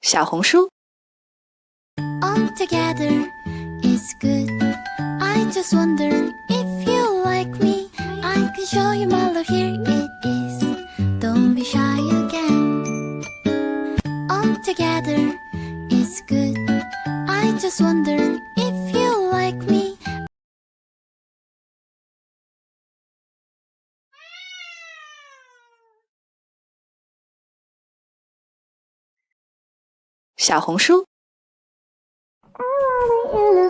小红书 All together is good. I just wonder if you like me. I can show you my love, here it is. Don't be shy again. All together is good. I just wonder if you like me. 小红书 I wanna